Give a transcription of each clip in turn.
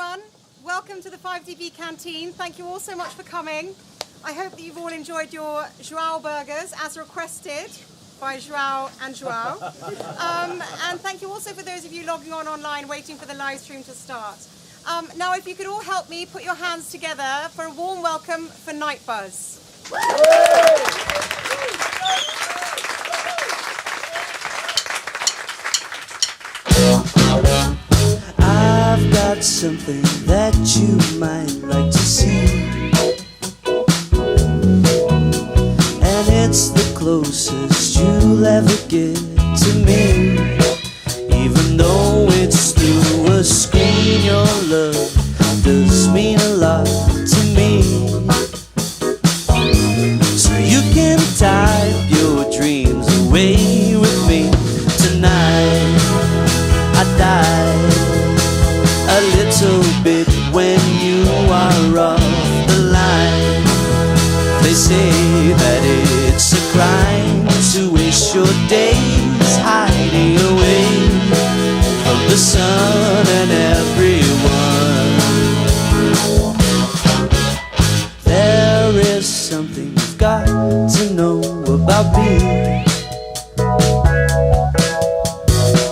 everyone. Welcome to the 5DB Canteen. Thank you all so much for coming. I hope that you've all enjoyed your Joao burgers as requested by Joao and Joao. And thank you also for those of you logging on online waiting for the live stream to start. Now, if you could all help me put your hands together for a warm welcome for Night Buzz. I've got something that you might like to see, and it's the closest you'll ever get to me. Even though it's through a screen, your love does mean a lot to me. So you can type your dreams away with me tonight. I die a little bit when you are off the line. They say that it's a crime to waste your days hiding away from the sun and everyone. There is something you've got to know about me.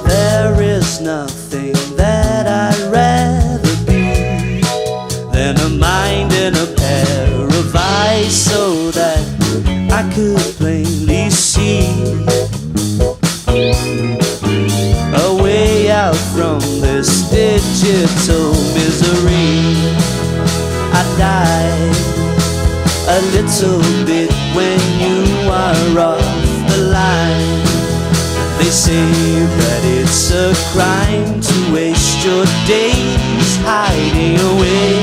There is nothing that I'd rather be than a mind and a pair of eyes, so that I could plainly see a way out from this digital misery. I die a little bit when you are off the line. They say that it's a crime to waste your days hiding away,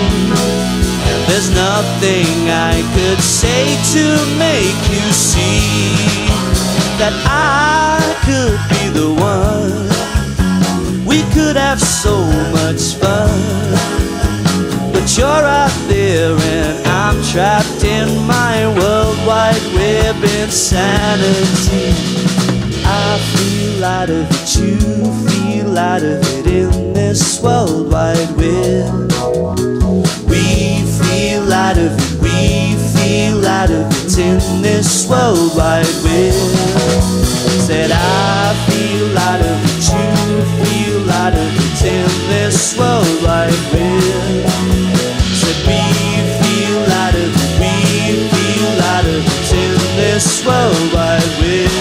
and there's nothing I could say to make you see that I could be the one. We could have so much fun, but you're out there and I'm trapped in my worldwide web insanity. I feel out of it, you feel out of it in this world wide web. We feel out of it, we feel out of it in this world wide web. Said I feel out of it, you feel out of it in this world wide web. Said we feel out of it, we feel out of it in this world wide web.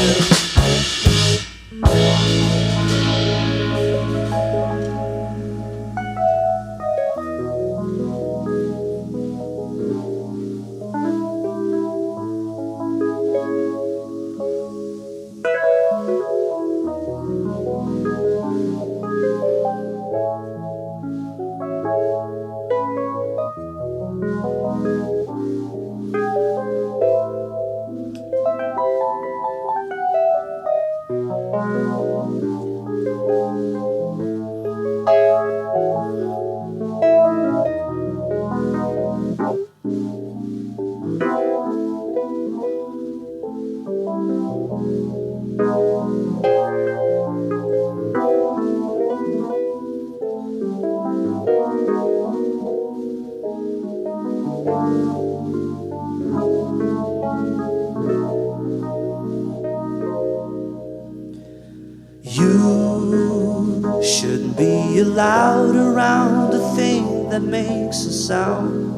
You shouldn't be allowed around a thing that makes a sound.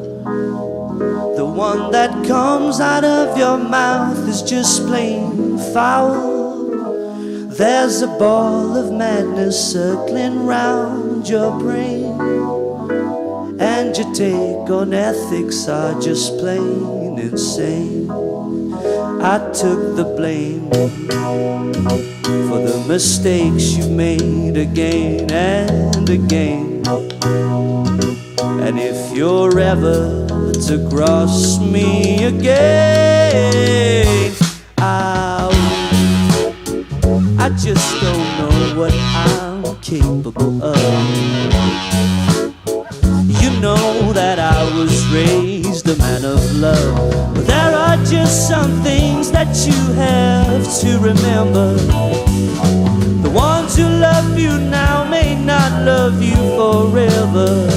The one that comes out of your mouth is just plain foul. There's a ball of madness circling round your brain, and your take on ethics are just plain insane. I took the blame for the mistakes you made again and again. And if you're ever to cross me again, I just don't know what I'm capable of. You know that I was raised a man of love, but there are just some things that you have to remember. The ones who love you now may not love you forever.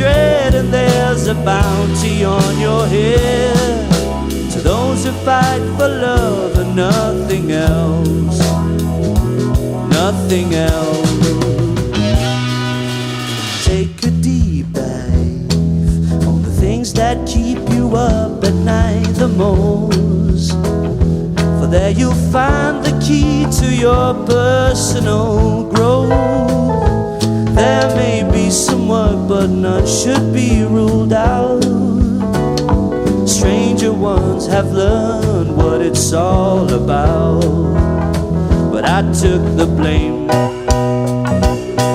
dread, and there's a bounty on your head. To those who fight for love and nothing else, nothing else. Take a deep dive on the things that keep you up at night the most. For there you'll find the key to your personal growth. There may be some work, but none should be ruled out. Stranger ones have learned what it's all about. But I took the blame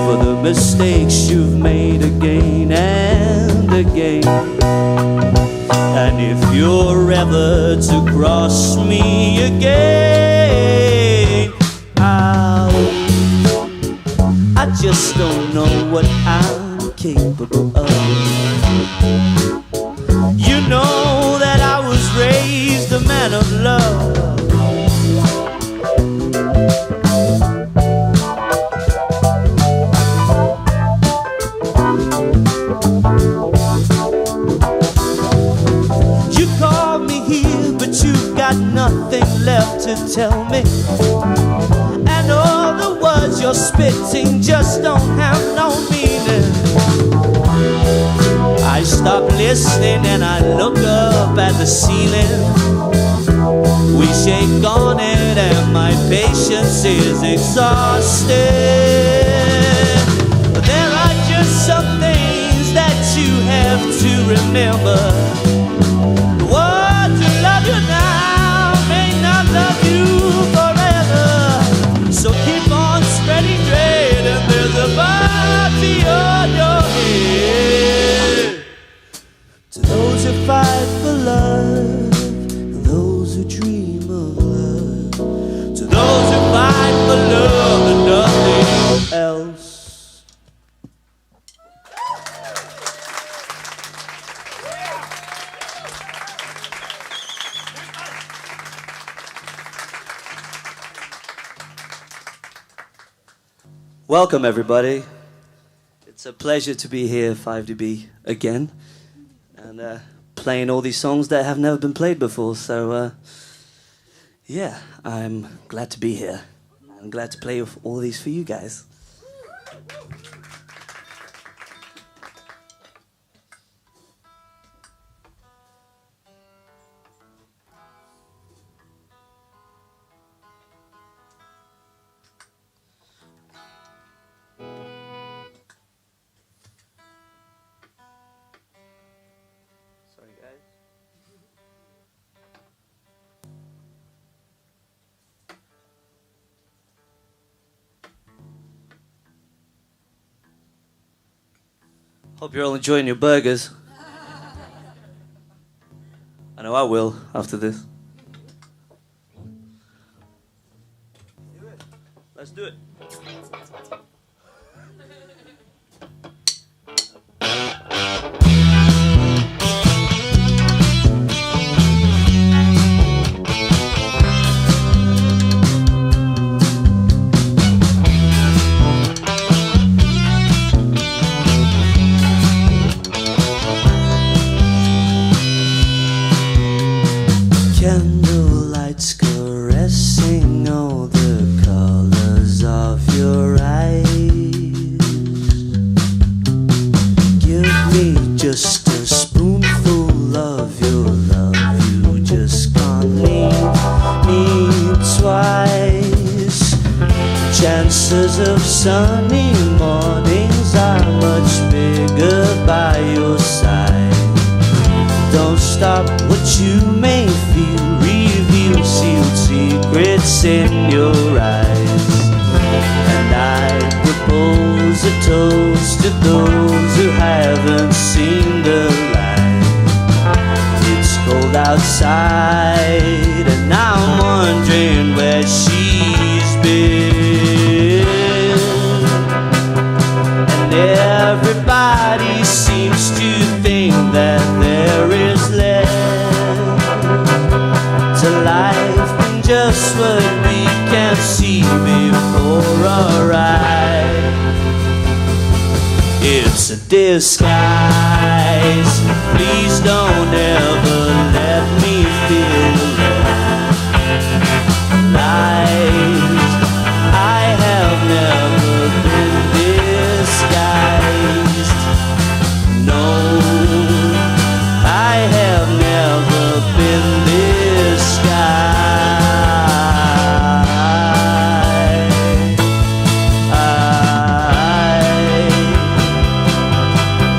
for the mistakes you've made again and again. And if you're ever to cross me again, I just don't know what I'm capable of. You know that I was raised a man of love. You called me here, but you've got nothing left to tell me. And all the words you're spitting just don't have no meaning. I stop listening and I look up at the ceiling. We shake on it and my patience is exhausted. There are just some things that you have to remember. The ones who love you now may not love you forever. So keep on spreading dread, and there's a bounty on your head. To those who fight for love, and those who dream of love. To those who fight for love and nothing else. Welcome, everybody. It's a pleasure to be here, 5dB, again, and playing all these songs that have never been played before. So, yeah, I'm glad to be here. I'm glad to play all these for you guys. Sorry, guys. Hope you're all enjoying your burgers. I know I will after this. Let's do it. Candlelights caressing all the colors of your eyes. Give me just a spoonful of your love. You just can't leave me twice. Chances of sunny mornings are much bigger by your side. Don't stop what you may feel, reveal sealed secrets in your eyes. And I propose a toast to those who haven't seen the light. It's cold outside and I'm wondering where she's been. And everybody seems to think that there is less to life than just what we can see before our eyes. It's it's a disguise. Please don't ever let me feel alone. Lies, I have never been disguised. No, I have never been disguised.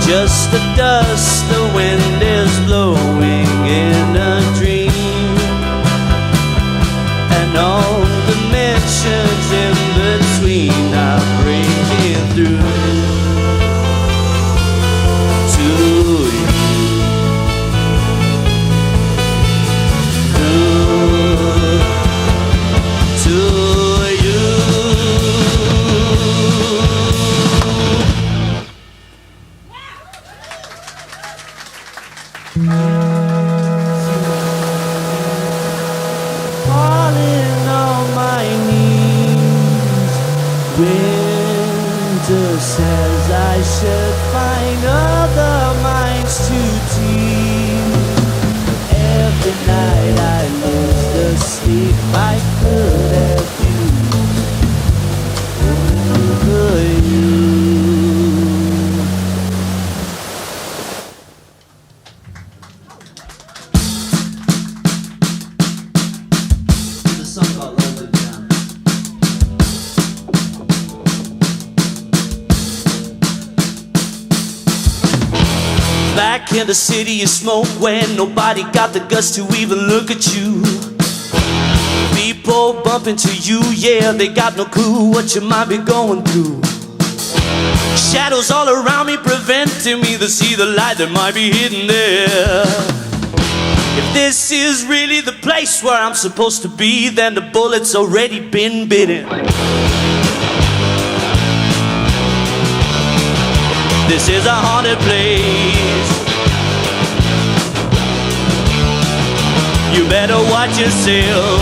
Just the dust the wind is blowing in a dream, and all dimensions in between are breaking through to you, to you. Falling on my knees, winter says I should find other minds to tease. Every night I lose the sleep I could have used for you. There's a song called Lunchtime. Back in the city you smoke when nobody got the guts to even look at you. People bump into you, yeah, they got no clue what you might be going through. Shadows all around me preventing me to see the light that might be hidden there. If this is really the place where I'm supposed to be, then the bullet's already been bitten. This is a haunted place. You better watch yourself.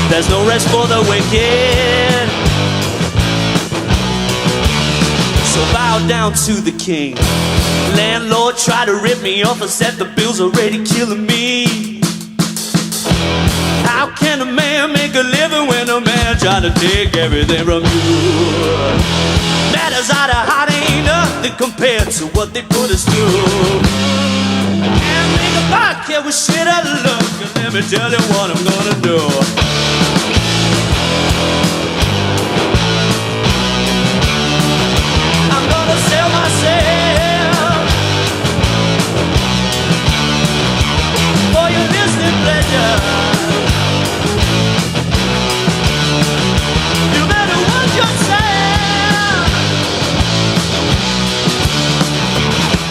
There's no rest for the wicked. So bow down to the king. Landlord tried to rip me off and said the bill's already killing me. How can a man make a living when a man trying to take everything from you? Matters out of heart ain't nothing compared to what they put us through. And make a pocket with shit out of luck, and let me tell you what I'm gonna do. I'm gonna sell myself for your listening pleasure. You better watch yourself.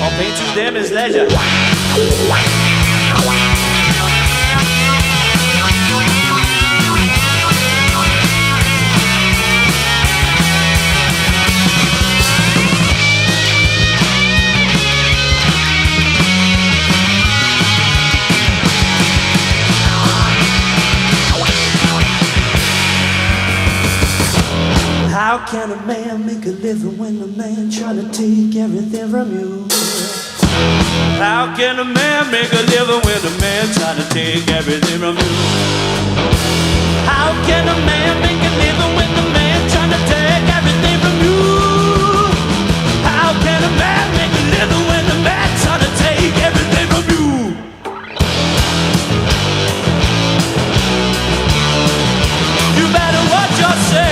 All pain to them is leisure. How can a man make a living when a man trying to take everything from you? How can a man make a living when a man trying to take everything from you? How can a man make a living when a man trying to take everything from you? How can a man make a living when a man trying to take everything from you? You better watch yourself.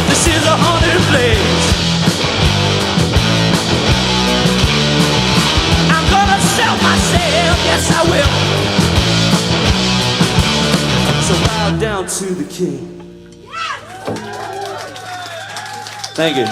This is a haunted place. I'm gonna sell myself, yes I will. So bow down to the king. Thank you.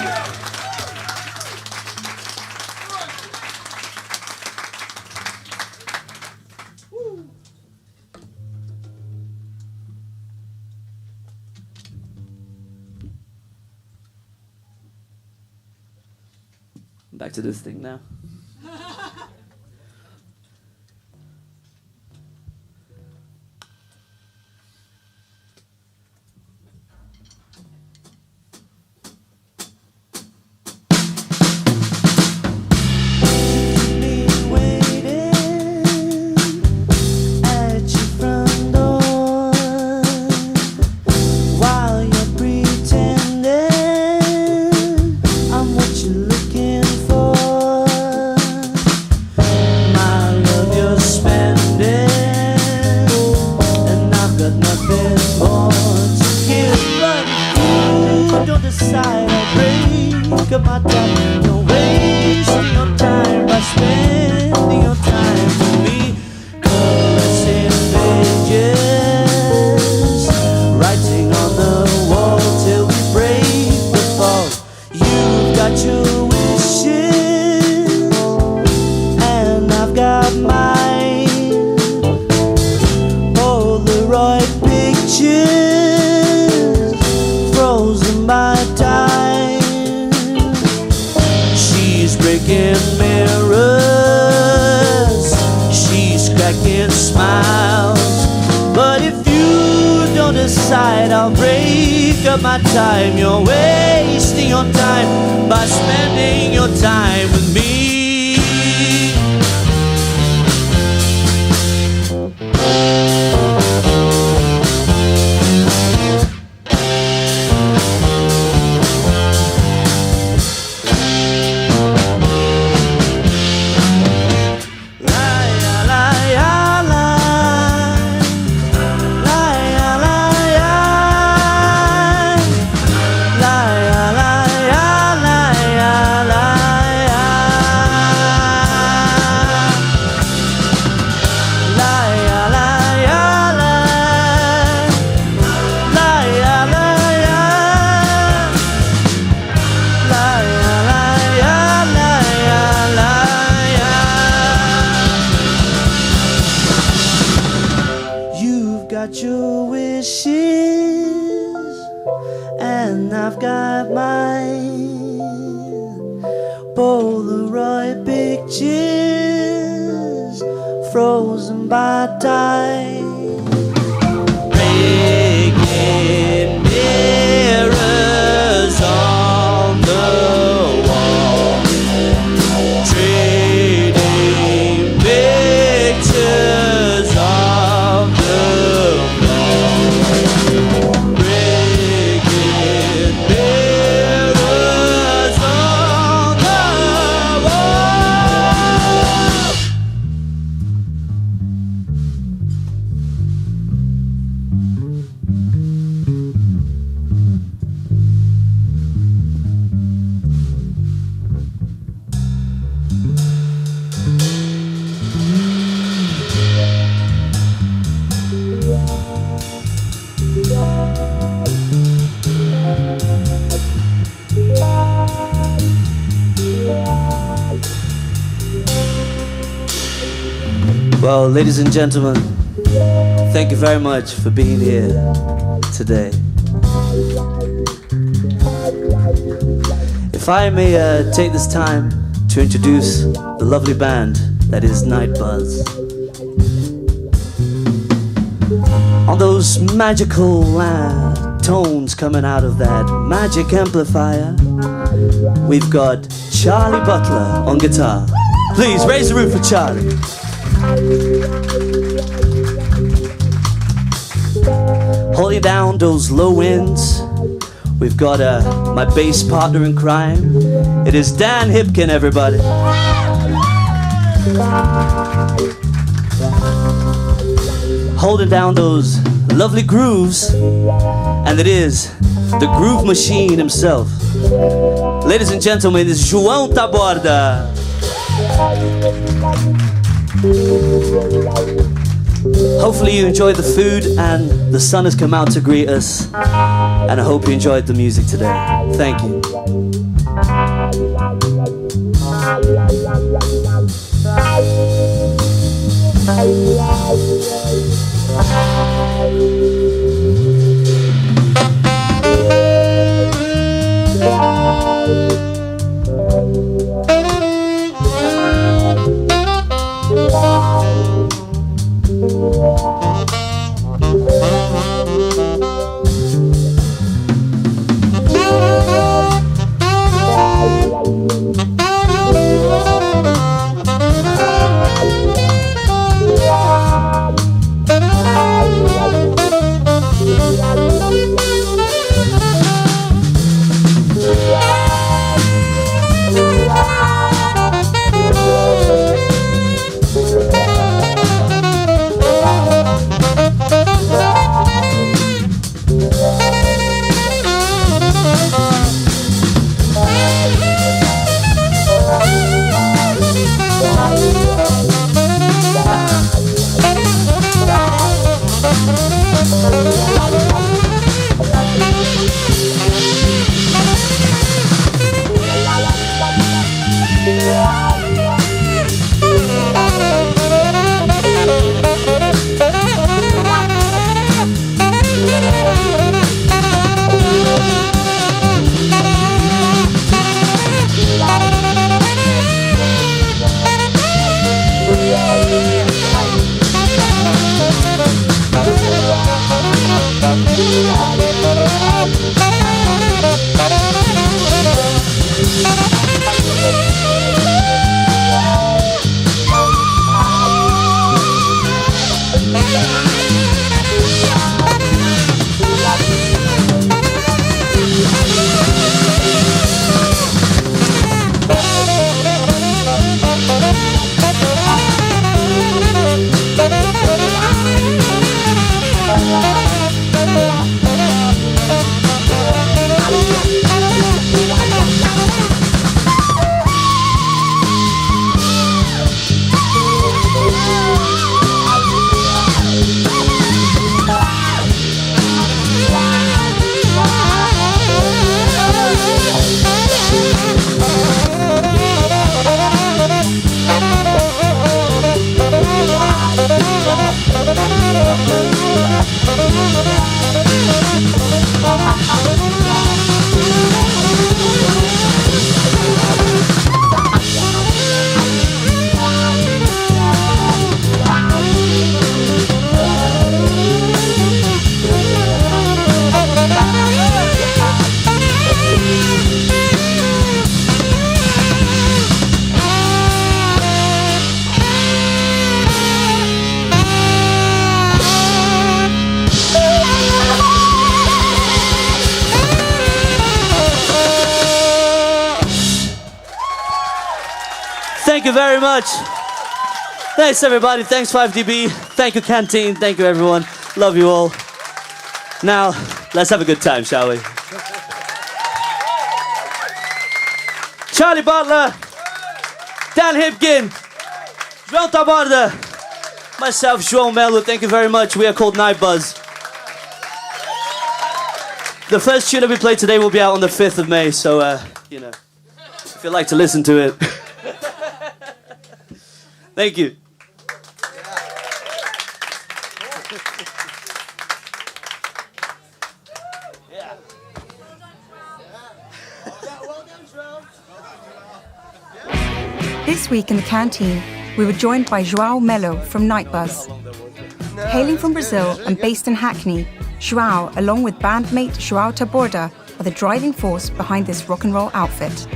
Back to this thing now. of my time. You're wasting your time by spending your time with me. Your wishes and I've got mine. Polaroid pictures frozen by time. Breaking mirrors on the wall, trading pictures of the Well, ladies and gentlemen, thank you very much for being here today. If I may take this time to introduce the lovely band that is Night Buzz. On those magical tones coming out of that magic amplifier, we've got Charlie Butler on guitar. Please raise the roof for Charlie. Holding down those low winds, we've got my bass partner in crime. It is Dan Hipkin, everybody. Holding down those lovely grooves, and it is the groove machine himself. Ladies and gentlemen, it's João Taborda. Hopefully you enjoyed the food and the sun has come out to greet us, and I hope you enjoyed the music today. Thank you. Thank you very much. Thanks, everybody. Thanks, 5DB. Thank you, Canteen. Thank you, everyone. Love you all. Now, let's have a good time, shall we? Charlie Butler, Dan Hipkin, João Taborda, myself, João Melo. Thank you very much. We are called Night Buzz. The first tune that we play today will be out on the 5th of May, so, you know, if you'd like to listen to it. Thank you. This week in the canteen, we were joined by João Melo from Night Buzz. Hailing from Brazil and based in Hackney, João, along with bandmate João Taborda, are the driving force behind this rock and roll outfit.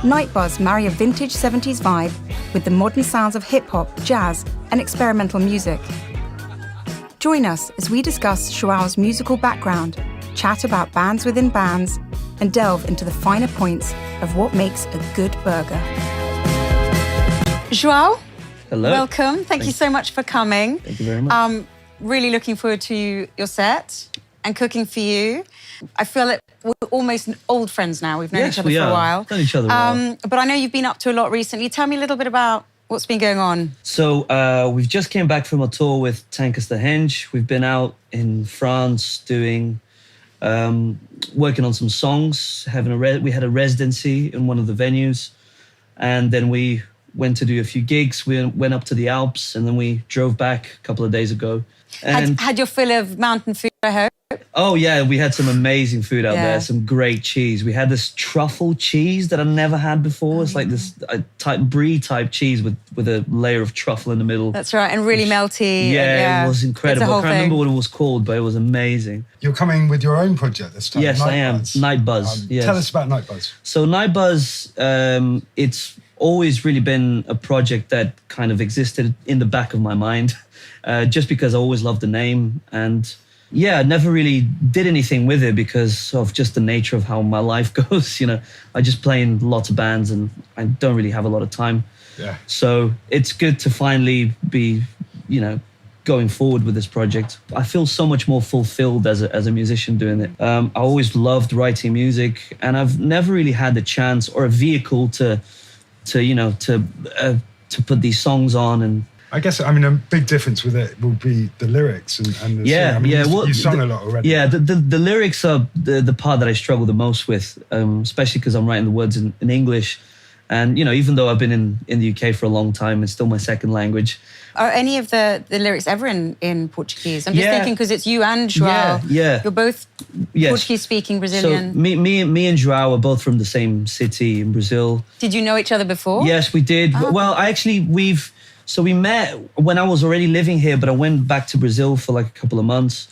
Night Buzz marry a vintage 70s vibe with the modern sounds of hip-hop, jazz, and experimental music. Join us as we discuss João's musical background, chat about bands within bands, and delve into the finer points of what makes a good burger. João, Hello. welcome. Thank you so much for coming. Thank you very much. Really looking forward to your set and cooking for you. I feel like we're almost old friends now. We've known each other for a while. Known each other a while. But I know you've been up to a lot recently. Tell me a little bit about what's been going on. So we've just came back from a tour with Tankers the Henge. We've been out in France doing, working on some songs. We had a residency in one of the venues, and then we went to do a few gigs. We went up to the Alps, and then we drove back a couple of days ago. And had your fill of mountain food, I hope? oh yeah, we had some amazing food out there. Some great cheese. We had this truffle cheese that I never had before. It's like this brie type cheese with a layer of truffle in the middle. That's right, and really melty. Yeah, it was incredible. I can't remember what it was called, but it was amazing. You're coming with your own project this time. Yes, Night I am. Buzz. Night Buzz. Yes. Tell us about Night Buzz. So Night Buzz, it's always really been a project that kind of existed in the back of my mind, just because I always loved the name. And yeah, I never really did anything with it because of just the nature of how my life goes. You know, I just play in lots of bands and I don't really have a lot of time. Yeah. So it's good to finally be, you know, going forward with this project. I feel so much more fulfilled as a musician doing it. I always loved writing music, and I've never really had the chance or a vehicle to put these songs on. And I guess, I mean, a big difference with it will be the lyrics and the yeah, singing. I mean, yeah. You've sung a lot already. Yeah, the lyrics are the part that I struggle the most with, especially because I'm writing the words in English. And, you know, even though I've been in the UK for a long time, it's still my second language. Are any of the lyrics ever in Portuguese? I'm just thinking because it's you and João. Yeah. You're both Portuguese-speaking Brazilian. So me and João are both from the same city in Brazil. Did you know each other before? Yes, we did. Oh. Well, we met when I was already living here, but I went back to Brazil for like a couple of months,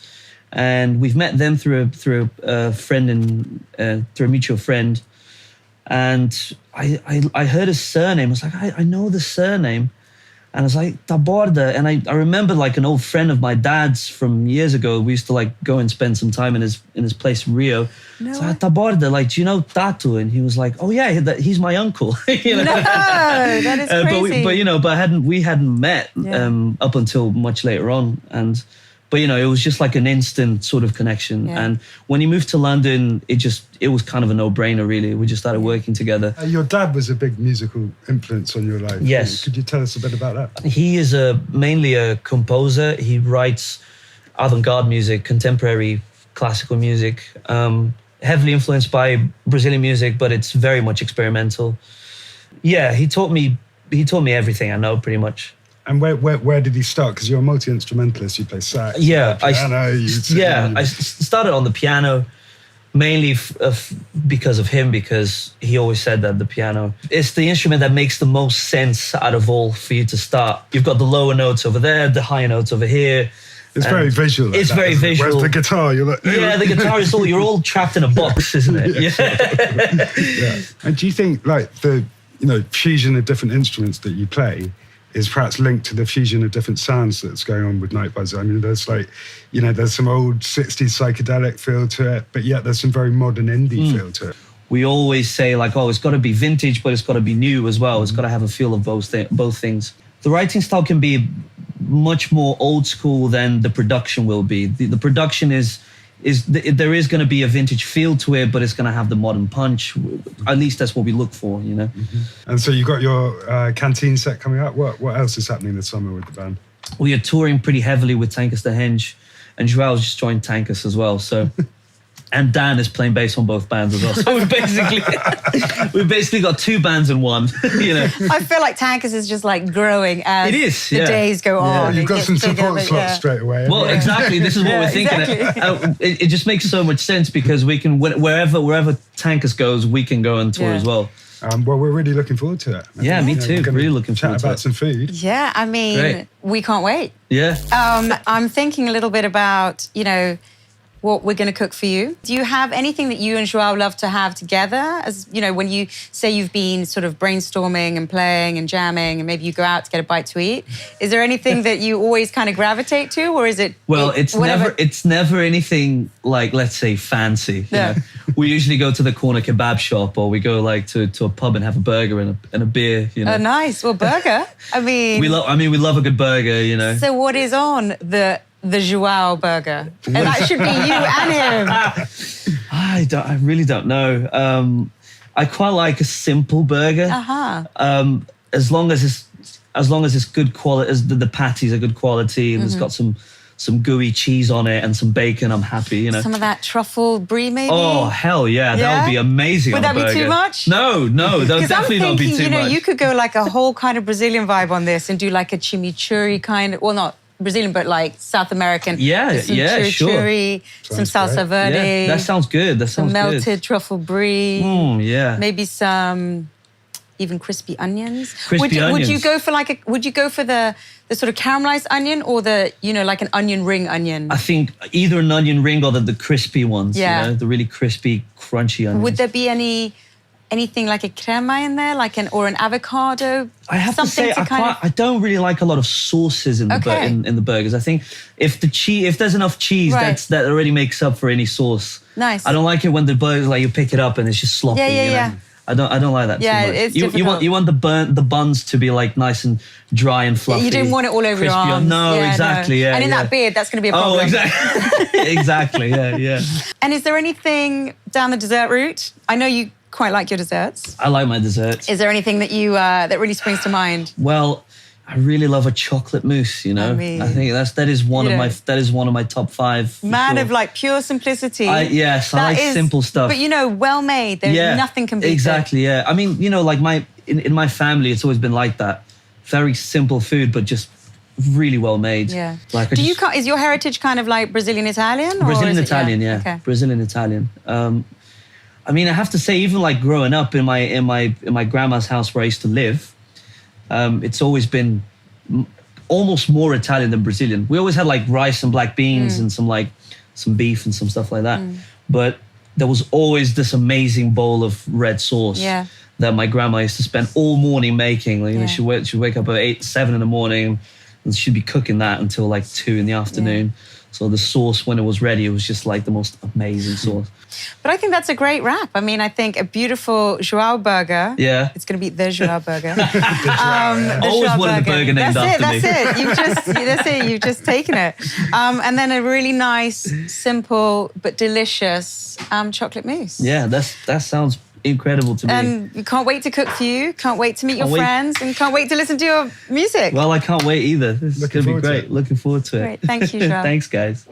and we've met them through a friend and through a mutual friend. And I heard his surname. I was like, I know the surname. And I was like, Taborda. And I remember like an old friend of my dad's from years ago. We used to like go and spend some time in his place in Rio. No. So I said, Taborda, like, do you know Tatu? And he was like, oh yeah, he's my uncle. You know? No, that is crazy. But we hadn't met up until much later on. But you know, it was just like an instant sort of connection. Yeah. And when he moved to London, it was kind of a no-brainer, really. We just started working together. Your dad was a big musical influence on your life. Yes. Could you tell us a bit about that? He is mainly a composer. He writes avant-garde music, contemporary classical music, heavily influenced by Brazilian music, but it's very much experimental. Yeah, he taught me everything I know, pretty much. And where did he start? Because you're a multi-instrumentalist. You play sax, piano. I started on the piano, mainly because of him, because he always said that the piano is the instrument that makes the most sense out of all for you to start. You've got the lower notes over there, the higher notes over here. It's very visual. It's very visual. Whereas the guitar, you're like... Yeah, the guitar is you're all trapped in a box, isn't it? Yeah. And do you think like the fusion of different instruments that you play is perhaps linked to the fusion of different sounds that's going on with Night Buzz? I mean, there's like, there's some old 60s psychedelic feel to it, but yet there's some very modern indie feel to it. we always say like, oh, it's got to be vintage, but it's got to be new as well. It's got to have a feel of both things. The writing style can be much more old school than the production will be. The production there is going to be a vintage feel to it, but it's going to have the modern punch. At least that's what we look for, you know. And so you've got your canteen set coming up. What else is happening this summer with the band? We are touring pretty heavily with Tankus the Henge, and Joao's just joined Tankus as well. So, and Dan is playing bass on both bands as well. So we've basically got two bands in one. You know, I feel like Tankus is just like growing as the days go on. You've got some support slots straight away. Well, exactly. This is what we're thinking. Exactly. It just makes so much sense because we can wherever Tankus goes, we can go and tour as well. Well, we're really looking forward to it. Yeah, me too. Really looking forward to chat about some food. Yeah, I mean, we can't wait. Yeah. I'm thinking a little bit about, you know, what we're going to cook for you. Do you have anything that you and Joao love to have together? As you know, when you say you've been sort of brainstorming and playing and jamming, and maybe you go out to get a bite to eat. Is there anything that you always kind of gravitate to, or is it? Well, it's never anything like, let's say, fancy. You know? We usually go to the corner kebab shop, or we go like to a pub and have a burger and a beer. You know. Oh, nice. Well, burger. I mean, we love a good burger. You know. So, what is on the Joao burger? And that should be you and him. I really don't know. I quite like a simple burger. As long as it's good quality, as the patties are good quality, and it's got some gooey cheese on it and some bacon, I'm happy, you know. Some of that truffle brie, maybe? Oh, hell yeah. That would be amazing. Would that be too much? No, that would definitely not be too much. You know, you could go like a whole kind of Brazilian vibe on this and do like a chimichurri kind of, well, not Brazilian, but like South American. Yeah, some chimichurri, some salsa verde. Yeah, that sounds good. Some melted truffle brie. Yeah. Maybe some even crispy onions. Would you go for the sort of caramelized onion, or the, you know, like an onion ring onion? I think either an onion ring or the crispy ones. Yeah. You know, the really crispy, crunchy onions. Would there be anything like a crema in there, or an avocado? I have to say, I don't really like a lot of sauces in the burgers. I think if there's enough cheese, that already makes up for any sauce. Nice. I don't like it when the burgers, like, you pick it up and it's just sloppy. Yeah. I don't like that too much. It's you want the buns to be like nice and dry and fluffy. You don't want it all over your arms. No, exactly. Yeah, and in that beard, that's going to be a problem. Oh, exactly. Exactly. Yeah. And is there anything down the dessert route? I know you quite like your desserts. I like my desserts. Is there anything that you that really springs to mind? Well, I really love a chocolate mousse. You know, I think that is one of my top 5. Man of like pure simplicity. I like simple stuff. But you know, well made. There's nothing can beat exactly. Yeah, I mean, you know, like in my family, it's always been like that. Very simple food, but just really well made. Yeah. Like, is your heritage kind of like Brazilian Italian? Brazilian Italian, yeah. Okay. Brazilian Italian. I mean, I have to say, even like growing up in my grandma's house where I used to live, it's always been almost more Italian than Brazilian. We always had like rice and black beans and some beef and some stuff like that. But there was always this amazing bowl of red sauce that my grandma used to spend all morning making. Like, you know, she'd wake up at 7 in the morning and she'd be cooking that until like 2 in the afternoon. So the sauce, when it was ready, it was just like the most amazing sauce. But I think that's a great wrap. I mean, I think a beautiful Joao burger. Yeah. It's going to be the Joao burger. I always wanted a burger named after me. That's it. You've just taken it. And then a really nice, simple, but delicious chocolate mousse. Yeah, that sounds incredible to me. And we can't wait to cook for you, can't wait to meet your friends, and can't wait to listen to your music. Well, I can't wait either. This is going to be great. Looking forward to it. Great. Thank you, Joao. Thanks, guys.